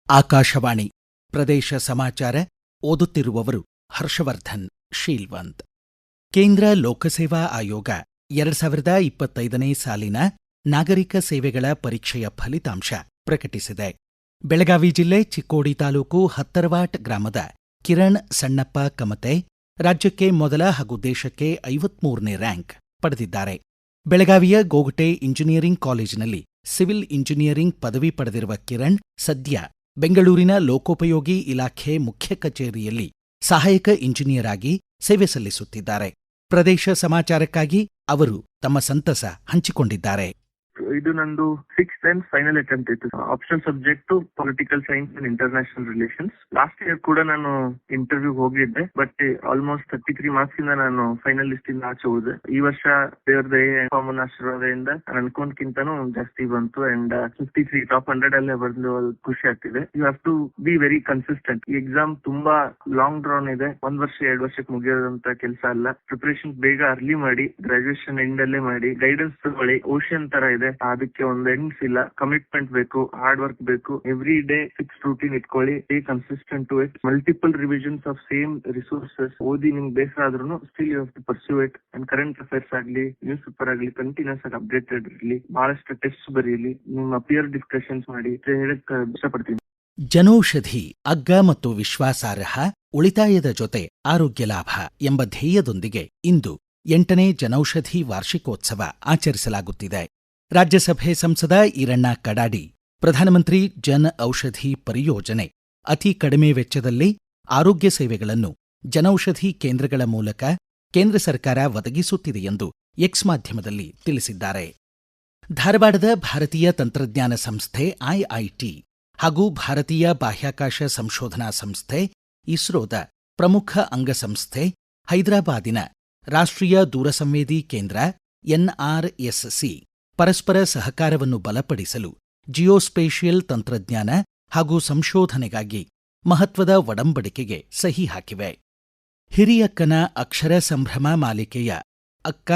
ಆಕಾಶವಾಣಿ ಪ್ರದೇಶ ಸಮಾಚಾರ ಓದುತ್ತಿರುವವರು ಹರ್ಷವರ್ಧನ್ ಶೀಲ್ವಂತ್. ಕೇಂದ್ರ ಲೋಕಸೇವಾ ಆಯೋಗ 2025ನೇ ಸಾಲಿನ ನಾಗರಿಕ ಸೇವೆಗಳ ಪರೀಕ್ಷೆಯ ಫಲಿತಾಂಶ ಪ್ರಕಟಿಸಿದೆ. ಬೆಳಗಾವಿ ಜಿಲ್ಲೆ ಚಿಕ್ಕೋಡಿ ತಾಲೂಕು ಹತ್ತರವಾಟ್ ಗ್ರಾಮದ ಕಿರಣ್ ಸಣ್ಣಪ್ಪ ಕಮತೆ ರಾಜ್ಯಕ್ಕೆ ಮೊದಲ ಹಾಗೂ ದೇಶಕ್ಕೆ 53ನೇ ರ್ಯಾಂಕ್ ಪಡೆದಿದ್ದಾರೆ. ಬೆಳಗಾವಿಯ ಗೋಗಟೆ ಇಂಜಿನಿಯರಿಂಗ್ ಕಾಲೇಜಿನಲ್ಲಿ ಸಿವಿಲ್ ಇಂಜಿನಿಯರಿಂಗ್ ಪದವಿ ಪಡೆದಿರುವ ಕಿರಣ್ ಸದ್ಯ ಬೆಂಗಳೂರಿನ ಲೋಕೋಪಯೋಗಿ ಇಲಾಖೆ ಮುಖ್ಯ ಕಚೇರಿಯಲ್ಲಿ ಸಹಾಯಕ ಇಂಜಿನಿಯರ್ ಆಗಿ ಸೇವೆ ಸಲ್ಲಿಸುತ್ತಿದ್ದಾರೆ. ಪ್ರದೇಶ ಸಮಾಚಾರಕ್ಕಾಗಿ ಅವರು ತಮ್ಮ ಸಂತಸ ಹಂಚಿಕೊಂಡಿದ್ದಾರೆ. ಇದು ನಂದು 6th and ಫೈನಲ್ ಅಟೆಂಪ್ಟ್ ಇತ್ತು. Optional subject political science and international relations. Last year ಕೂಡ ನಾನು ಇಂಟರ್ವ್ಯೂ ಹೋಗಿದ್ದೆ, ಬಟ್ ಆಲ್ಮೋಸ್ಟ್ 33 ಮಾರ್ಕ್ಸ್ ಇಂದ ನಾನು ಫೈನಲಿಸ್ಟ್ ಇಂದ ಆಚೆ ಹೋದೆ. ಈ ವರ್ಷ ದೇವ್ರ ದಯೆ ಕಾಮನ್ ಆಶೀರ್ವಾದದಿಂದ ನಾನು ಅನ್ಕೊಂಡ್ಕಿಂತನೂ ಜಾಸ್ತಿ ಬಂತು ಅಂಡ್ 53 ಟಾಪ್ 100 ಅಲ್ಲೇ ಬಂದು ಖುಷಿ ಆಗ್ತಿದೆ. You have to be very consistent. ಈ ಎಕ್ಸಾಮ್ ತುಂಬಾ ಲಾಂಗ್ ಡ್ರಾನ್ ಇದೆ. 1 ವರ್ಷ 2 ವರ್ಷಕ್ಕೆ ಮುಗಿಯೋದಂತ ಕೆಲಸ ಅಲ್ಲ. ಪ್ರಿಪರೇಷನ್ ಬೇಗ ಅರ್ಲಿ ಮಾಡಿ, ಗ್ರಾಜುಯೇಷನ್ ಎಂಡ್ ಅಲ್ಲೇ ಮಾಡಿ, ಗೈಡೆನ್ಸ್ ತಗೊಳ್ಳಿ. ಓಷನ್ ತರ ಇದೆ, ಅದಕ್ಕೆ ಒಂದು ಎಂಡ್ಸ್ ಇಲ್ಲ. ಕಮಿಟ್ಮೆಂಟ್ ಬೇಕು, ಹಾರ್ಡ್ ವರ್ಕ್ ಬೇಕು. ಎವ್ರಿ ಡೇ ಫಿಕ್ಸ್ ರೂಟೀನ್ ಇಟ್ಕೊಳ್ಳಿ. Be consistent to it. Multiple revisions of same resources ಓದಿ ನಿಮ್ಗೆ ಬೇಸರ ಆದ್ರೂ still you have to pursue it. And current affairs ಆಗ್ಲಿ, ನ್ಯೂಸ್ ಪೇಪರ್ ಆಗ್ಲಿ, ಕಂಟಿನ್ಯೂಸ್ ಆಗಿ ಅಪ್ಡೇಟೆಡ್ ಇರಲಿ. ಬಹಳಷ್ಟು ಟೆಸ್ಟ್ ಬರೀಲಿ, ನಿಮ್ಮ ಪಿಯರ್ ಡಿಸ್ಕಷನ್ಸ್ ಮಾಡಿ ಹೇಳಕ್ ಇಷ್ಟಪಡ್ತೀನಿ. ಜನೌಷಧಿ ಅಗ್ಗ ಮತ್ತು ವಿಶ್ವಾಸಾರ್ಹ ಉಳಿತಾಯದ ಜೊತೆ ಆರೋಗ್ಯ ಲಾಭ ಎಂಬ ಧ್ಯೇಯದೊಂದಿಗೆ ಇಂದು 8ನೇ ಜನೌಷಧಿ ವಾರ್ಷಿಕೋತ್ಸವ ಆಚರಿಸಲಾಗುತ್ತಿದೆ. ರಾಜ್ಯಸಭೆ ಸಂಸದ ಈರಣ್ಣ ಕಡಾಡಿ ಪ್ರಧಾನಮಂತ್ರಿ ಜನ್ ಔಷಧಿ ಪರಿಯೋಜನೆ ಅತಿ ಕಡಿಮೆ ವೆಚ್ಚದಲ್ಲಿ ಆರೋಗ್ಯ ಸೇವೆಗಳನ್ನು ಜನೌಷಧಿ ಕೇಂದ್ರಗಳ ಮೂಲಕ ಕೇಂದ್ರ ಸರ್ಕಾರ ಒದಗಿಸುತ್ತಿದೆ ಎಂದು ಎಕ್ಸ್ ಮಾಧ್ಯಮದಲ್ಲಿ ತಿಳಿಸಿದ್ದಾರೆ. ಧಾರವಾಡದ ಭಾರತೀಯ ತಂತ್ರಜ್ಞಾನ ಸಂಸ್ಥೆ ಐಐಟಿ ಹಾಗೂ ಭಾರತೀಯ ಬಾಹ್ಯಾಕಾಶ ಸಂಶೋಧನಾ ಸಂಸ್ಥೆ ಇಸ್ರೋದ ಪ್ರಮುಖ ಅಂಗಸಂಸ್ಥೆ ಹೈದರಾಬಾದಿನ ರಾಷ್ಟ್ರೀಯ ದೂರಸಂವೇದಿ ಕೇಂದ್ರ ಎನ್ಆರ್ಎಸ್ಸಿ ಪರಸ್ಪರ ಸಹಕಾರವನ್ನು ಬಲಪಡಿಸಲು ಜಿಯೋಸ್ಪೇಷಿಯಲ್ ತಂತ್ರಜ್ಞಾನ ಹಾಗೂ ಸಂಶೋಧನೆಗಾಗಿ ಮಹತ್ವದ ಒಡಂಬಡಿಕೆಗೆ ಸಹಿ ಹಾಕಿವೆ. ಹಿರಿಯಕ್ಕನ ಅಕ್ಷರ ಸಂಭ್ರಮ ಮಾಲಿಕೆಯ ಅಕ್ಕ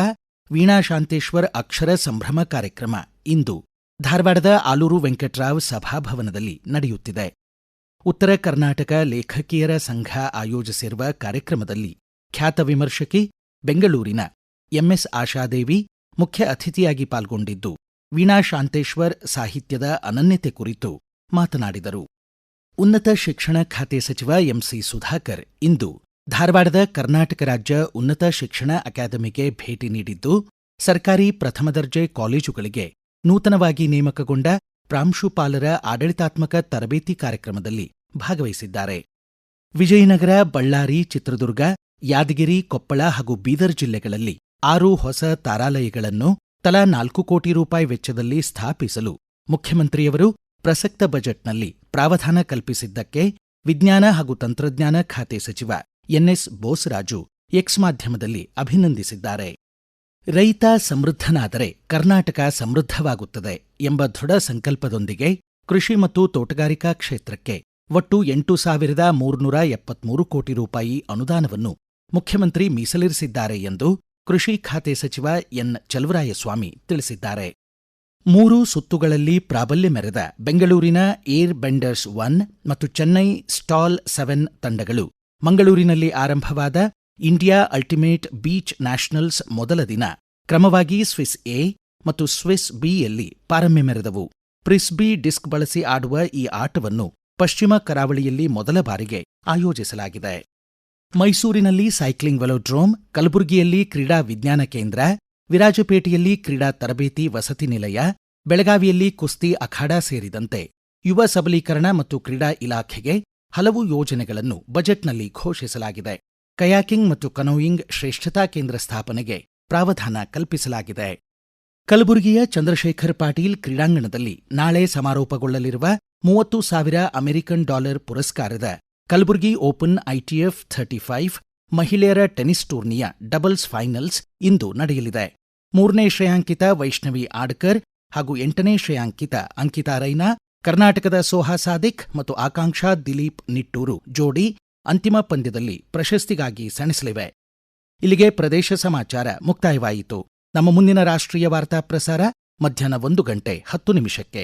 ವೀಣಾ ಶಾಂತೇಶ್ವರ್ ಅಕ್ಷರ ಸಂಭ್ರಮ ಕಾರ್ಯಕ್ರಮ ಇಂದು ಧಾರವಾಡದ ಆಲೂರು ವೆಂಕಟರಾವ್ ಸಭಾಭವನದಲ್ಲಿ ನಡೆಯುತ್ತಿದೆ. ಉತ್ತರ ಕರ್ನಾಟಕ ಲೇಖಕಿಯರ ಸಂಘ ಆಯೋಜಿಸಿರುವ ಕಾರ್ಯಕ್ರಮದಲ್ಲಿ ಖ್ಯಾತ ವಿಮರ್ಶಕಿ ಬೆಂಗಳೂರಿನ ಎಂಎಸ್ ಆಶಾದೇವಿ ಮುಖ್ಯ ಅತಿಥಿಯಾಗಿ ಪಾಲ್ಗೊಂಡಿದ್ದು ವೀಣಾ ಶಾಂತೇಶ್ವರ್ ಸಾಹಿತ್ಯದ ಅನನ್ಯತೆ ಕುರಿತು ಮಾತನಾಡಿದರು. ಉನ್ನತ ಶಿಕ್ಷಣ ಖಾತೆ ಸಚಿವ ಎಂಸಿ ಸುಧಾಕರ್ ಇಂದು ಧಾರವಾಡದ ಕರ್ನಾಟಕ ರಾಜ್ಯ ಉನ್ನತ ಶಿಕ್ಷಣ ಅಕಾಡೆಮಿಗೆ ಭೇಟಿ ನೀಡಿದ್ದು ಸರ್ಕಾರಿ ಪ್ರಥಮ ದರ್ಜೆ ಕಾಲೇಜುಗಳಿಗೆ ನೂತನವಾಗಿ ನೇಮಕಗೊಂಡ ಪ್ರಾಂಶುಪಾಲರ ಆಡಳಿತಾತ್ಮಕ ತರಬೇತಿ ಕಾರ್ಯಕ್ರಮದಲ್ಲಿ ಭಾಗವಹಿಸಿದ್ದಾರೆ. ವಿಜಯನಗರ, ಬಳ್ಳಾರಿ, ಚಿತ್ರದುರ್ಗ, ಯಾದಗಿರಿ, ಕೊಪ್ಪಳ ಹಾಗೂ ಬೀದರ್ ಜಿಲ್ಲೆಗಳಲ್ಲಿ 6 ಹೊಸ ತಾರಾಲಯಗಳನ್ನು ತಲಾ 4 ಕೋಟಿ ರೂಪಾಯಿ ವೆಚ್ಚದಲ್ಲಿ ಸ್ಥಾಪಿಸಲು ಮುಖ್ಯಮಂತ್ರಿಯವರು ಪ್ರಸಕ್ತ ಬಜೆಟ್ನಲ್ಲಿ ಪ್ರಾವಧಾನ ಕಲ್ಪಿಸಿದ್ದಕ್ಕೆ ವಿಜ್ಞಾನ ಹಾಗೂ ತಂತ್ರಜ್ಞಾನ ಖಾತೆ ಸಚಿವ ಎನ್ಎಸ್ ಬೋಸರಾಜು ಎಕ್ಸ್ ಮಾಧ್ಯಮದಲ್ಲಿ ಅಭಿನಂದಿಸಿದ್ದಾರೆ. ರೈತ ಸಮೃದ್ಧನಾದರೆ ಕರ್ನಾಟಕ ಸಮೃದ್ಧವಾಗುತ್ತದೆ ಎಂಬ ದೃಢ ಸಂಕಲ್ಪದೊಂದಿಗೆ ಕೃಷಿ ಮತ್ತು ತೋಟಗಾರಿಕಾ ಕ್ಷೇತ್ರಕ್ಕೆ ಒಟ್ಟು 8,373 ಕೋಟಿ ರೂಪಾಯಿ ಅನುದಾನವನ್ನು ಮುಖ್ಯಮಂತ್ರಿ ಮೀಸಲಿರಿಸಿದ್ದಾರೆ ಎಂದು ಕೃಷಿ ಖಾತೆ ಸಚಿವ ಎನ್ ಚಲುವರಾಯಸ್ವಾಮಿ ತಿಳಿಸಿದ್ದಾರೆ. 3 ಸುತ್ತುಗಳಲ್ಲಿ ಪ್ರಾಬಲ್ಯ ಮೆರೆದ ಬೆಂಗಳೂರಿನ ಏರ್ ಬೆಂಡರ್ಸ್ 1 ಮತ್ತು ಚೆನ್ನೈ ಸ್ಟಾಲ್ 7 ತಂಡಗಳು ಮಂಗಳೂರಿನಲ್ಲಿ ಆರಂಭವಾದ ಇಂಡಿಯಾ ಅಲ್ಟಿಮೇಟ್ ಬೀಚ್ ನ್ಯಾಷನಲ್ಸ್ ಮೊದಲ ದಿನ ಕ್ರಮವಾಗಿ ಸ್ವಿಸ್ ಎ ಮತ್ತು ಸ್ವಿಸ್ ಬಿಯಲ್ಲಿ ಪಾರಮ್ಯ ಮೆರೆದವು. ಪ್ರಿಸ್ಬಿ ಡಿಸ್ಕ್ ಬಳಸಿ ಆಡುವ ಈ ಆಟವನ್ನು ಪಶ್ಚಿಮ ಕರಾವಳಿಯಲ್ಲಿ ಮೊದಲ ಬಾರಿಗೆ ಆಯೋಜಿಸಲಾಗಿದೆ. ಮೈಸೂರಿನಲ್ಲಿ ಸೈಕ್ಲಿಂಗ್ ವೆಲೋಡ್ರೋಮ್, ಕಲಬುರಗಿಯಲ್ಲಿ ಕ್ರೀಡಾ ವಿಜ್ಞಾನ ಕೇಂದ್ರ, ವಿರಾಜಪೇಟೆಯಲ್ಲಿ ಕ್ರೀಡಾ ತರಬೇತಿ ವಸತಿ ನಿಲಯ, ಬೆಳಗಾವಿಯಲ್ಲಿ ಕುಸ್ತಿ ಅಖಾಡಾ ಸೇರಿದಂತೆ ಯುವ ಸಬಲೀಕರಣ ಮತ್ತು ಕ್ರೀಡಾ ಇಲಾಖೆಗೆ ಹಲವು ಯೋಜನೆಗಳನ್ನು ಬಜೆಟ್ನಲ್ಲಿ ಘೋಷಿಸಲಾಗಿದೆ. ಕಯಾಕಿಂಗ್ ಮತ್ತು ಕನೋಯಿಂಗ್ ಶ್ರೇಷ್ಠತಾ ಕೇಂದ್ರ ಸ್ಥಾಪನೆಗೆ ಪ್ರಾವಧಾನ ಕಲ್ಪಿಸಲಾಗಿದೆ. ಕಲಬುರಗಿಯ ಚಂದ್ರಶೇಖರ್ ಪಾಟೀಲ್ ಕ್ರೀಡಾಂಗಣದಲ್ಲಿ ನಾಳೆ ಸಮಾರೋಪಗೊಳ್ಳಲಿರುವ $30,000 ಅಮೆರಿಕನ್ ಪುರಸ್ಕಾರದ ಕಲಬುರಗಿ ಓಪನ್ ಐಟಿಎಫ್ 35 ಮಹಿಳೆಯರ ಟೆನಿಸ್ ಟೂರ್ನಿಯ ಡಬಲ್ಸ್ ಫೈನಲ್ಸ್ ಇಂದು ನಡೆಯಲಿದೆ. 3ನೇ ಶ್ರೇಯಾಂಕಿತ ವೈಷ್ಣವಿ ಆಡ್ಕರ್ ಹಾಗೂ 8ನೇ ಶ್ರೇಯಾಂಕಿತ ಅಂಕಿತಾ ರೈನಾ, ಕರ್ನಾಟಕದ ಸೋಹಾ ಸಾದಿಕ್ ಮತ್ತು ಆಕಾಂಕ್ಷಾ ದಿಲೀಪ್ ನಿಟ್ಟೂರು ಜೋಡಿ ಅಂತಿಮ ಪಂದ್ಯದಲ್ಲಿ ಪ್ರಶಸ್ತಿಗಾಗಿ ಸೆಣಸಲಿವೆ. ಇಲ್ಲಿಗೆ ಪ್ರದೇಶ ಸಮಾಚಾರ ಮುಕ್ತಾಯವಾಯಿತು. ನಮ್ಮ ಮುಂದಿನ ರಾಷ್ಟ್ರೀಯ ವಾರ್ತಾ ಪ್ರಸಾರ ಮಧ್ಯಾಹ್ನ 1:10 ನಿಮಿಷಕ್ಕೆ.